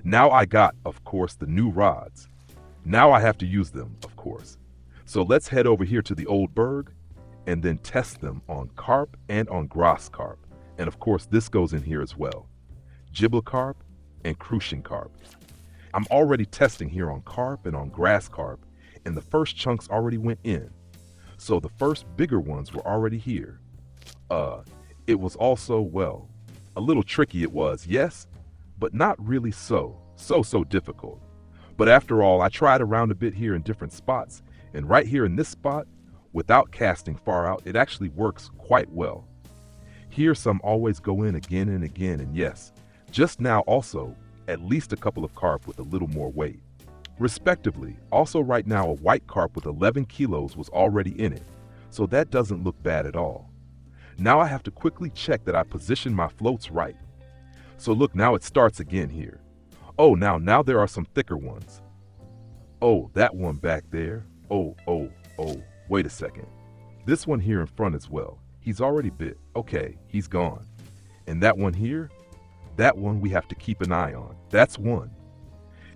Now I got, of course, the new rods. Now I have to use them, of course. So let's head over here to the Old Burg and then test them on carp and on grass carp. And of course, this goes in here as well. Giblet carp and crucian carp. I'm already testing here on carp and on grass carp, and the first chunks already went in. So the first bigger ones were already here. It was also, well, a little tricky it was, yes, but not really so difficult. But after all, I tried around a bit here in different spots, and right here in this spot, without casting far out, it actually works quite well. Here some always go in again and again, and yes, just now also, at least a couple of carp with a little more weight. Respectively, also right now a white carp with 11 kilos was already in it, so that doesn't look bad at all. Now I have to quickly check that I position my floats right. So look, now it starts again here. Oh, now there are some thicker ones. Oh, that one back there. Oh, wait a second. This one here in front as well. He's already bit. Okay, he's gone. And that one here? That one we have to keep an eye on. That's one.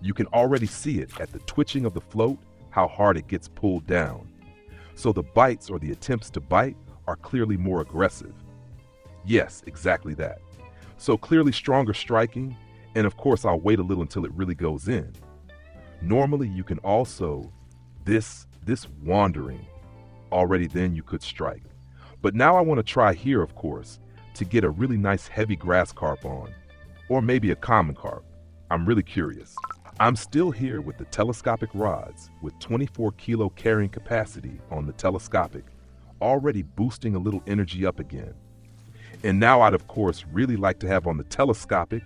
You can already see it at the twitching of the float, how hard it gets pulled down. So the bites or the attempts to bite are clearly more aggressive. Yes, exactly that. So clearly stronger striking, and of course I'll wait a little until it really goes in. Normally you can also, this wandering, already then you could strike. But now I want to try here, of course, to get a really nice heavy grass carp on, or maybe a common carp. I'm really curious. I'm still here with the telescopic rods with 24 kilo carrying capacity on the telescopic, already boosting a little energy up again. And now I'd of course really like to have on the telescopic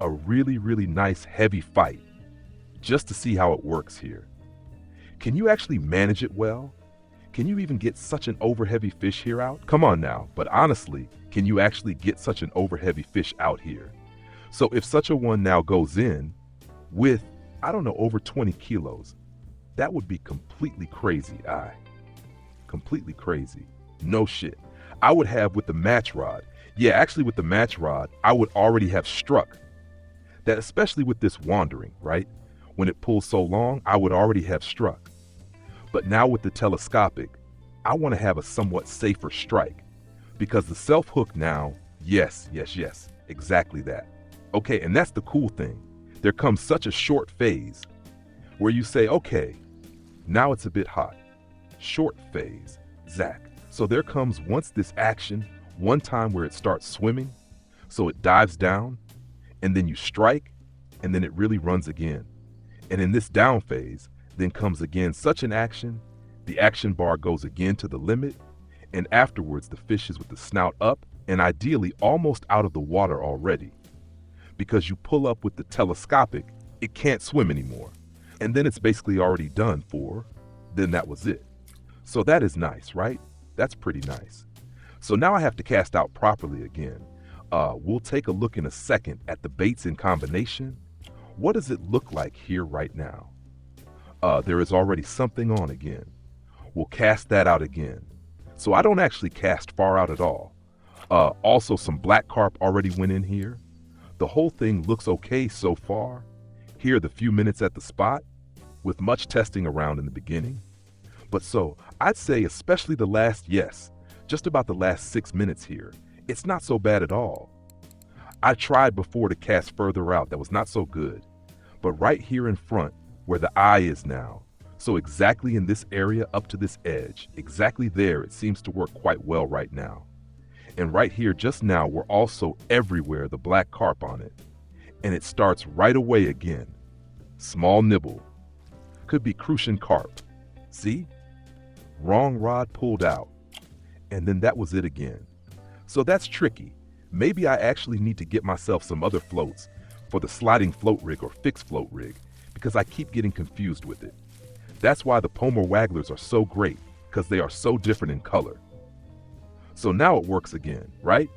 a really nice heavy fight, just to see how it works here. Can you actually manage it well? Can you even get such an overheavy fish here out? Come on now, but honestly, can you actually get such an overheavy fish out here? So if such a one now goes in with, I don't know, over 20 kilos, that would be completely crazy. Completely crazy. No shit. I would have with the match rod. Yeah, actually with the match rod, I would already have struck. That especially with this wandering, right? When it pulls so long, I would already have struck. But now with the telescopic, I want to have a somewhat safer strike because the self hook now, yes, exactly that. Okay, and that's the cool thing. There comes such a short phase where you say, okay, now it's a bit hot. Short phase, Zach. So there comes once this action, one time where it starts swimming, so it dives down, and then you strike, and then it really runs again. And in this down phase, then comes again such an action, the action bar goes again to the limit, and afterwards the fish is with the snout up and ideally almost out of the water already. Because you pull up with the telescopic, it can't swim anymore. And then it's basically already done for, then that was it. So that is nice, right? That's pretty nice. So now I have to cast out properly again. We'll take a look in a second at the baits in combination. What does it look like here right now? There is already something on again. We'll cast that out again. So I don't actually cast far out at all. Also some black carp already went in here. The whole thing looks okay so far. Here the few minutes at the spot, with much testing around in the beginning. But so, I'd say especially the last, just about the last 6 minutes here, it's not so bad at all. I tried before to cast further out, that was not so good. But right here in front, where the eye is now, so exactly in this area up to this edge, exactly there, it seems to work quite well right now. And right here just now, we're also everywhere the black carp on it. And it starts right away again. Small nibble. Could be crucian carp. See? Wrong rod pulled out. And then that was it again. So that's tricky. Maybe I actually need to get myself some other floats for the sliding float rig or fixed float rig because I keep getting confused with it. That's why the Pomer Wagglers are so great, because they are so different in color. So now it works again, right?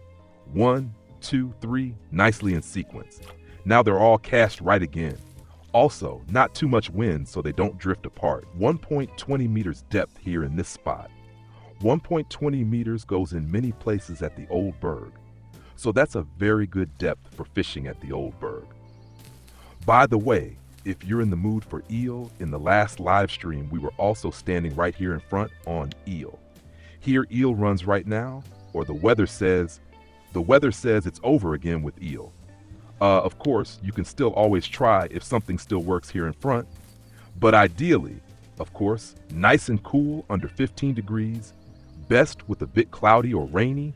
1, 2, 3, nicely in sequence. Now they're all cast right again. Also, not too much wind so they don't drift apart. 1.20 meters depth here in this spot. 1.20 meters goes in many places at the Old Burg. So that's a very good depth for fishing at the Old Burg. By the way, if you're in the mood for eel, in the last live stream, we were also standing right here in front on eel. Here eel runs right now, or the weather says it's over again with eel. Of course, you can still always try if something still works here in front, but ideally, of course, nice and cool under 15 degrees, best with a bit cloudy or rainy,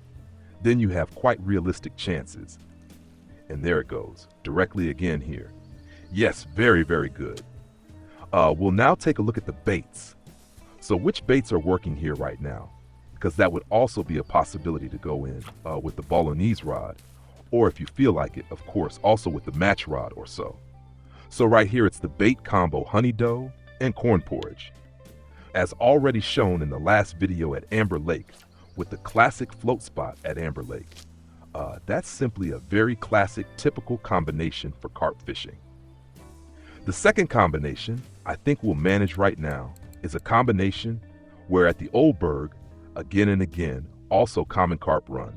then you have quite realistic chances. And there it goes, directly again here. Yes, very, very good. We'll now take a look at the baits. So which baits are working here right now? Because that would also be a possibility to go in with the Bolognese rod, or if you feel like it, of course, also with the match rod or so. So right here, it's the bait combo honey dough and corn porridge. As already shown in the last video at Amber Lake, with the classic float spot at Amber Lake, that's simply a very classic, typical combination for carp fishing. The second combination I think we'll manage right now is a combination where at the Old Burg, again and again, also common carp run,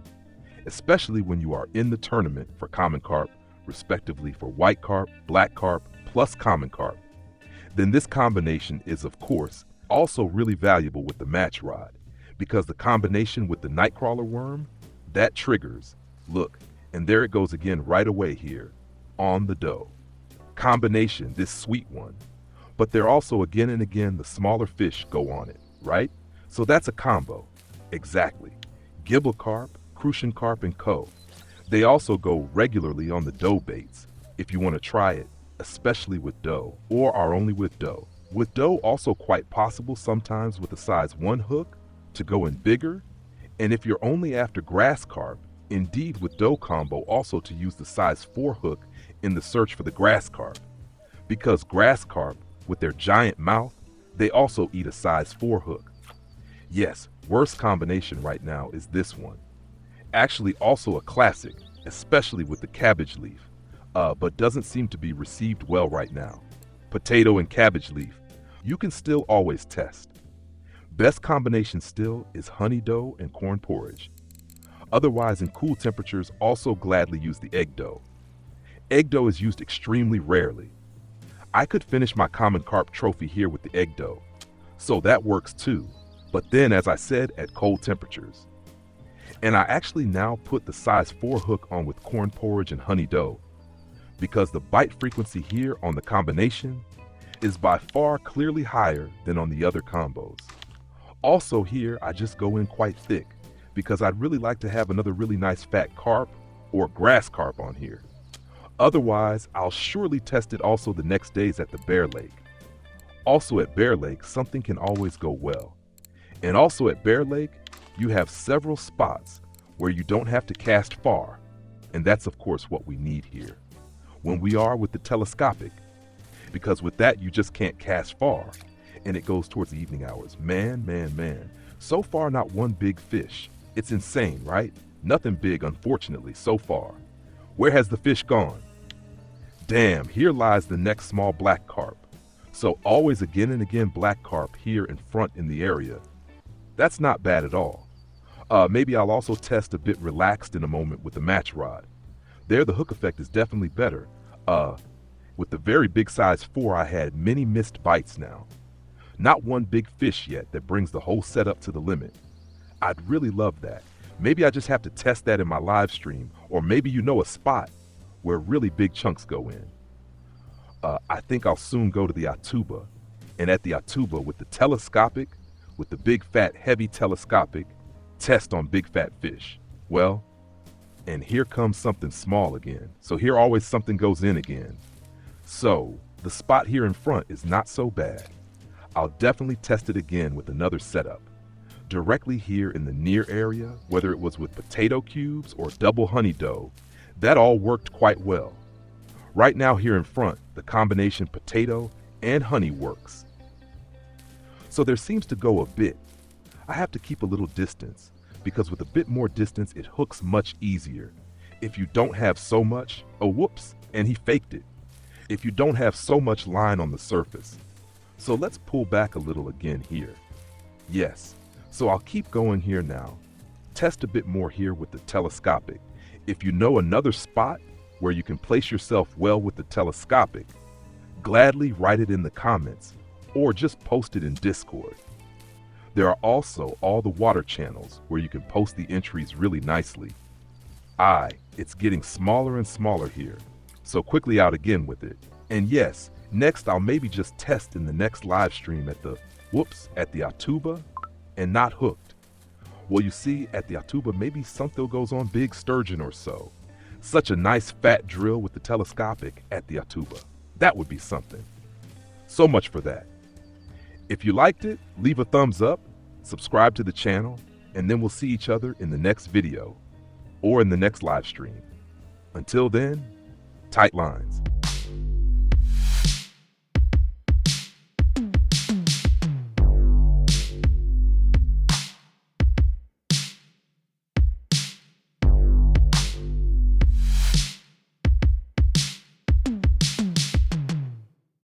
especially when you are in the tournament for common carp, respectively for white carp, black carp, plus common carp. Then this combination is, of course, also really valuable with the match rod, because the combination with the nightcrawler worm, that triggers, look, and there it goes again right away here, on the dough. Combination, this sweet one. But there also again and again the smaller fish go on it, right? So that's a combo. Exactly. Gibble carp, crucian carp, and co. They also go regularly on the dough baits, if you want to try it, especially with dough, or are only with dough. With dough also quite possible sometimes with a size 1 hook to go in bigger, and if you're only after grass carp, indeed with dough combo also to use the size 4 hook in the search for the grass carp. Because grass carp, with their giant mouth, they also eat a size 4 hook. Yes, worst combination right now is this one. Actually also a classic, especially with the cabbage leaf, but doesn't seem to be received well right now. Potato and cabbage leaf, you can still always test. Best combination still is honey dough and corn porridge. Otherwise, in cool temperatures, also gladly use the egg dough. Egg dough is used extremely rarely. I could finish my common carp trophy here with the egg dough, so that works too, but then as I said, at cold temperatures. And I actually now put the size 4 hook on with corn porridge and honey dough, because the bite frequency here on the combination is by far clearly higher than on the other combos. Also here, I just go in quite thick, because I'd really like to have another really nice fat carp or grass carp on here. Otherwise, I'll surely test it also the next days at the Bear Lake. Also at Bear Lake, something can always go well. And also at Bear Lake, you have several spots where you don't have to cast far, and that's of course what we need here. When we are with the telescopic, because with that you just can't cast far, and it goes towards the evening hours. Man. So far not one big fish. It's insane, right? Nothing big, unfortunately, so far. Where has the fish gone? Damn, here lies the next small black carp. So always again and again black carp here in front in the area. That's not bad at all. Maybe I'll also test a bit relaxed in a moment with the match rod. There the hook effect is definitely better. With the very big size 4 I had many missed bites now. Not one big fish yet that brings the whole setup to the limit. I'd really love that. Maybe I just have to test that in my live stream, or maybe you know a spot where really big chunks go in. I think I'll soon go to the Atuba, and at the Atuba with the telescopic, with the big fat heavy telescopic, test on big fat fish. Well, and here comes something small again. So here always something goes in again. So the spot here in front is not so bad. I'll definitely test it again with another setup. Directly here in the near area, whether it was with potato cubes or double honey dough, that all worked quite well. Right now here in front, the combination potato and honey works. So there seems to go a bit. I have to keep a little distance, because with a bit more distance it hooks much easier. If you don't have so much, oh whoops, and he faked it. If you don't have so much line on the surface. So let's pull back a little again here. Yes, so I'll keep going here now. Test a bit more here with the telescopic. If you know another spot where you can place yourself well with the telescopic, gladly write it in the comments or just post it in Discord. There are also all the water channels where you can post the entries really nicely. It's getting smaller and smaller here, so quickly out again with it. And yes, next I'll maybe just test in the next live stream at the Atuba and not hooked. Well, you see, at the Atuba, maybe something goes on big sturgeon or so. Such a nice fat drill with the telescopic at the Atuba. That would be something. So much for that. If you liked it, leave a thumbs up, subscribe to the channel, and then we'll see each other in the next video or in the next live stream. Until then, tight lines.